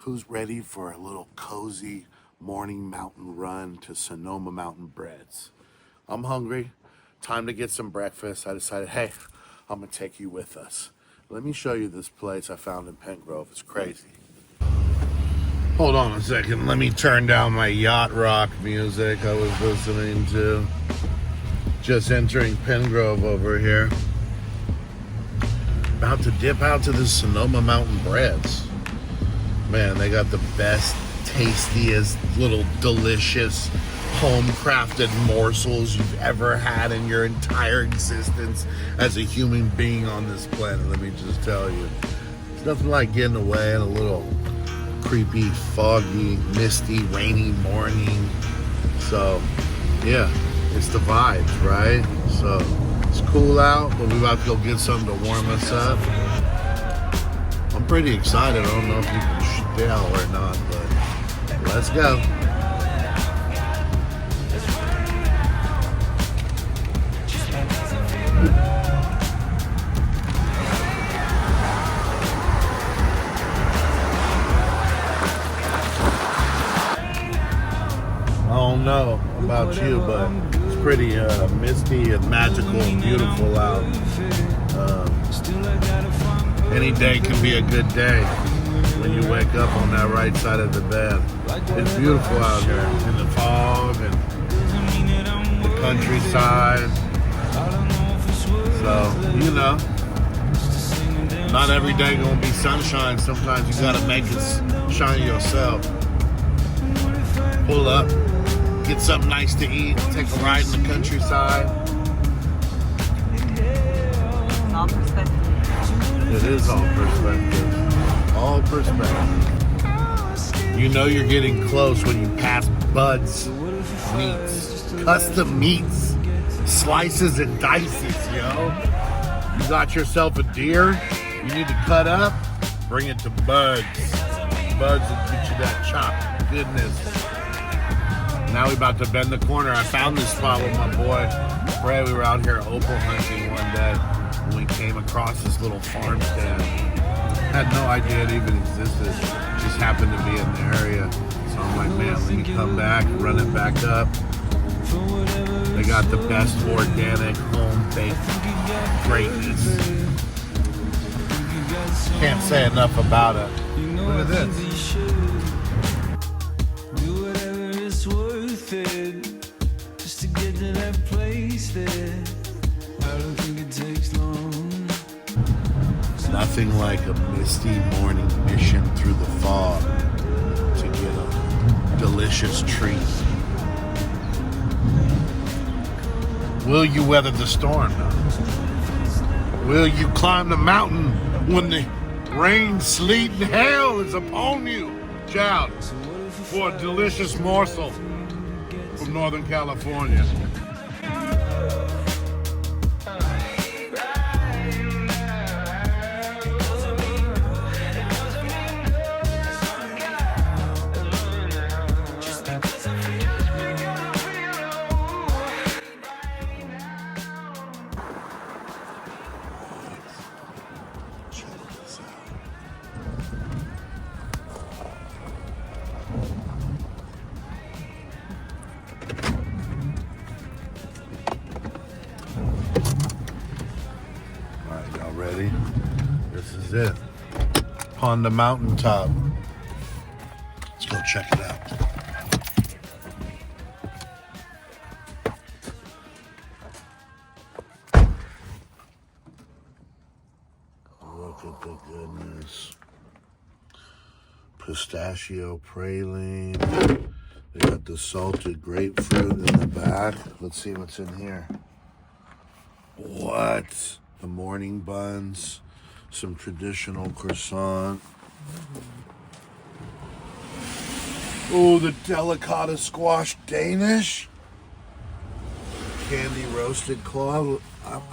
Who's ready for a little cozy morning mountain run to Sonoma Mountain Breads? I'm hungry. Time to get some breakfast. I decided, hey, I'm gonna take you with us. Let me show you this place I found in Pen Grove. It's crazy. Hold on a second. Let me turn down my yacht rock music I was listening to. Just entering Pen Grove over here. About to dip out to the Sonoma Mountain Breads. Man, they got the best, tastiest, little delicious, home-crafted morsels you've ever had in your entire existence as a human being on this planet. Let me just tell you. It's nothing like getting away on a little creepy, foggy, misty, rainy morning. So, yeah, it's the vibes, right? So, it's cool out, but we're about to go get something to warm us up. I'm pretty excited. I don't know if you can tell or not, but let's go. I don't know about you, but it's pretty misty and magical and beautiful out. Any day can be a good day when you wake up on that right side of the bed. It's beautiful out here in the fog and the countryside. So, you know, not every day gonna be sunshine. Sometimes you gotta make it shine yourself. Pull up, get something nice to eat, take a ride in the countryside. All perspective. It is all perspective. All perspective. You know you're getting close when you pass Bud's Meats. Custom meats. Slices and dices, yo. You got yourself a deer you need to cut up? Bring it to Bud's. Bud's will get you that chopped goodness. Now we're about to bend the corner. I found this spot with my boy Brad. We were out here opal hunting one day. We came across this little farm stand. Had no idea it even existed. Just happened to be in the area. So I'm like, man, let me come back, run it back up. They got the best organic, home-baked greatness. Can't say enough about it. Look at this. Do whatever it's worth it, just to get to that place there. I don't think it takes long. Nothing like a misty morning mission through the fog to get a delicious treat. Will you weather the storm? Will you climb the mountain when the rain, sleet, and hail is upon you? Child, for a delicious morsel from Northern California. Ready? This is it. On the mountaintop. Let's go check it out. Look at the goodness. Pistachio praline. They got the salted grapefruit in the back. Let's see what's in here. What? The morning buns, some traditional croissant. Oh, the delicata squash Danish. Candy roasted claw.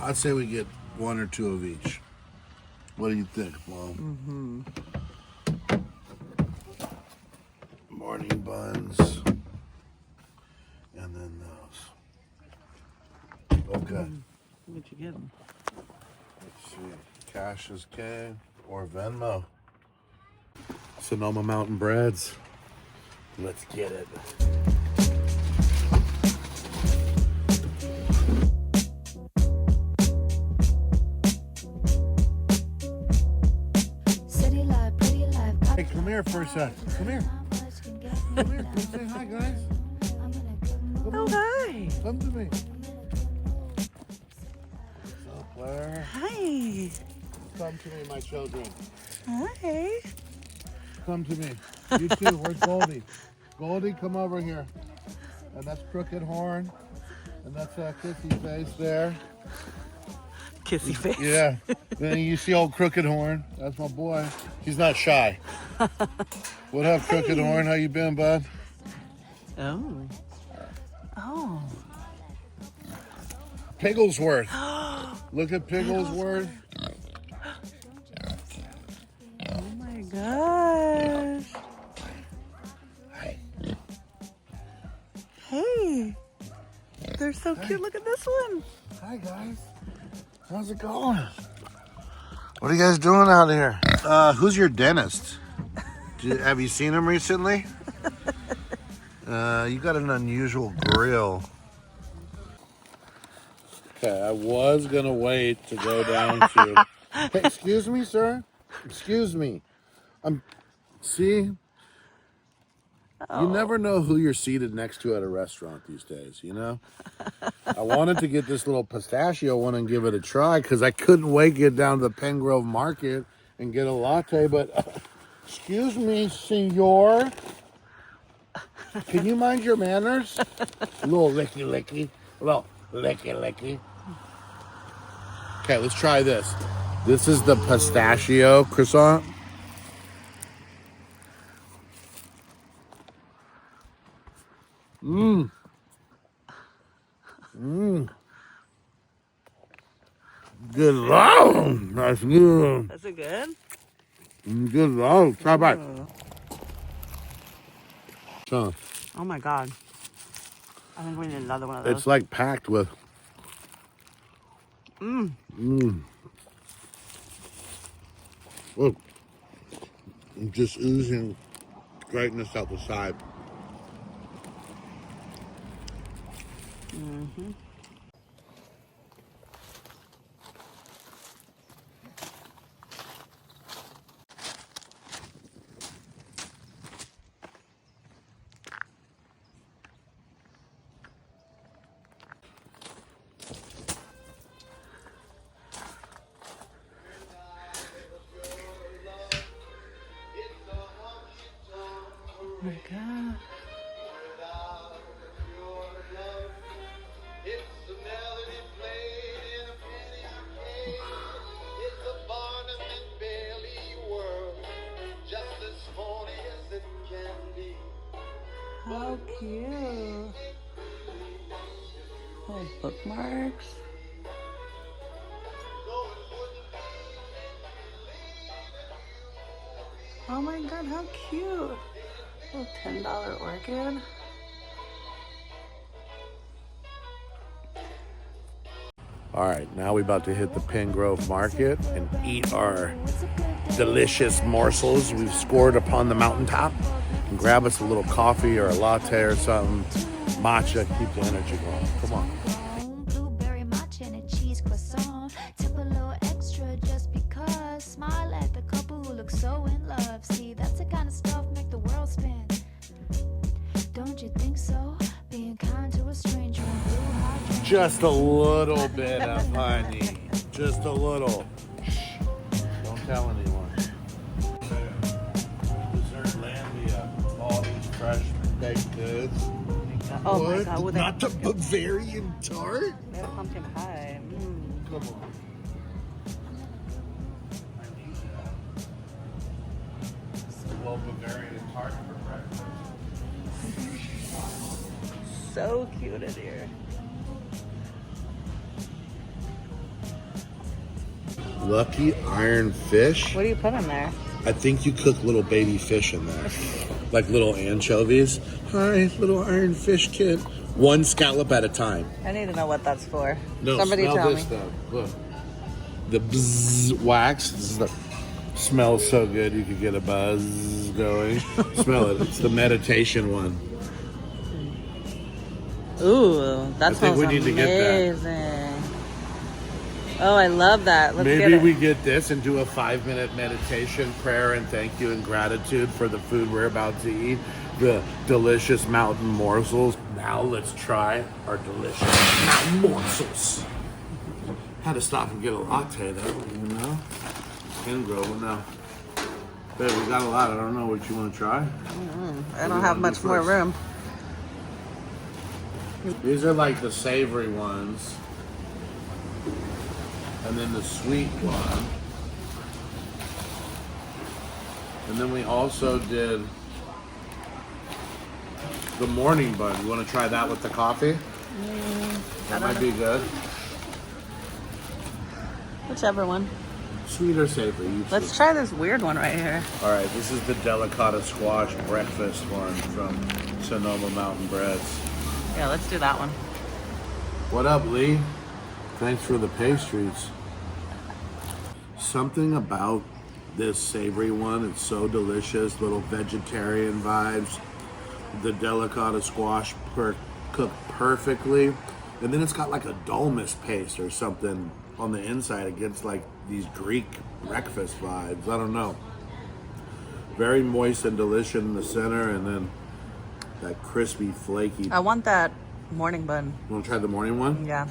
I'd say we get one or two of each. What do you think, Mom? Morning buns. And then those. Okay. What'd you get them? Let's see. Cash is king or Venmo. Sonoma Mountain breads. Let's get it. City life, pretty life. Hey, come here for a sec. Come here. Come here. Come say hi, guys. Come Oh, on. hi. Come to me. What's up, Blair? Hi. Come to me, my children. Hi. Come to me. You too. Where's Goldie? Goldie, come over here. And that's Crooked Horn. And that's Kissy Face there. Kissy face. Yeah. Then you see old Crooked Horn. That's my boy. He's not shy. What up, Crooked Horn? How you been, bud? Oh. Oh. Pigglesworth. Look at Pigglesworth. Oh my gosh. Hi. Hey. They're so cute. Look at this one. Hi, guys. How's it going? What are you guys doing out here? Who's your dentist? Have you seen him recently? You got an unusual grill. Okay, I was gonna wait to go down to. Hey, excuse me, sir. Excuse me. See. You never know who you're seated next to at a restaurant these days, you know? I wanted to get this little pistachio one and give it a try because I couldn't wait to get down to the Penn Grove Market and get a latte, but excuse me, senor. Can you mind your manners? A little licky licky. A little licky licky. Okay, let's try this. This is the pistachio croissant. Mmm. Mmm. Good lord. That's good. Is it good? Good lord. Try back. So, Oh my god. I think we need another one of those. it's like packed with. Mmm. Look. I'm just oozing greatness out the side. Mm-hmm. Oh my god. How cute. Oh, bookmarks. Oh my god, how cute. Little $10 orchid. All right, now we're about to hit the Penn Grove Market and eat our delicious morsels we've scored upon the mountaintop. And grab us a little coffee or a latte or something. Matcha, keep the energy going. Come on. Blueberry matcha and a cheese croissant. Tip a little extra just because. Smile at the couple who look so in love. See, that's the kind of stuff make the world spin. Don't you think so? Being kind to a stranger in blue hot. Just a little bit of honey. Just a little. Shh. Don't tell anyone. Dessertlandia. All these fresh baked goods. Oh my What? god, with Not the Bavarian tart? they have pumpkin pie. Come on. I need that. A little Bavarian tart for breakfast. So cute in here. Lucky iron fish. What do you put in there? I think you cook little baby fish in there. Like little anchovies. Hi, little iron fish kid. One scallop at a time. I need to know what that's for. No, Somebody smell tell this me. though. Look. The bzzz wax. This is the Smells so good you could get a buzz going. Smell it. It's the meditation one. Ooh, that I think smells we need to get that. amazing. Oh, I love that. Let's get Maybe it. we get this and do a 5-minute meditation, prayer, and thank you and gratitude for the food we're about to eat. The delicious mountain morsels. Now let's try our delicious mountain morsels. Had to stop and get a latte though, you know? And grow now. Babe, we got a lot. I don't know what you want to try. I don't have much more room. These are like the savory ones. And then the sweet one. And then we also did the morning bun. You want to try that with the coffee? That might be good. Whichever one. Sweet or savory? You Let's choose. try this weird one right here. All right, this is the delicata squash breakfast one from Sonoma Mountain Breads. Yeah, let's do that one. What up, Lee? Thanks for the pastries. Something about this savory one, it's so delicious. Little vegetarian vibes. The delicata squash cooked perfectly. And then it's got like a dulmus paste or something on the inside. It gets like these Greek breakfast vibes. I don't know. Very moist and delicious in the center, and then that crispy, flaky. I want that morning bun. You want to try the morning one? Yeah.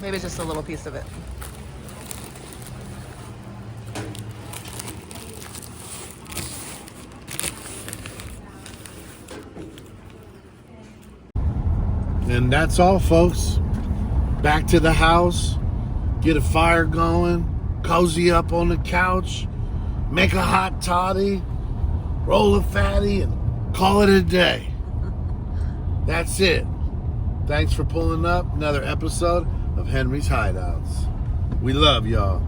Maybe just a little piece of it. And that's all, folks. Back to the house. Get a fire going. Cozy up on the couch. Make a hot toddy. Roll a fatty and call it a day. That's it. Thanks for pulling up. Another episode of Henry's Hideouts. We love y'all.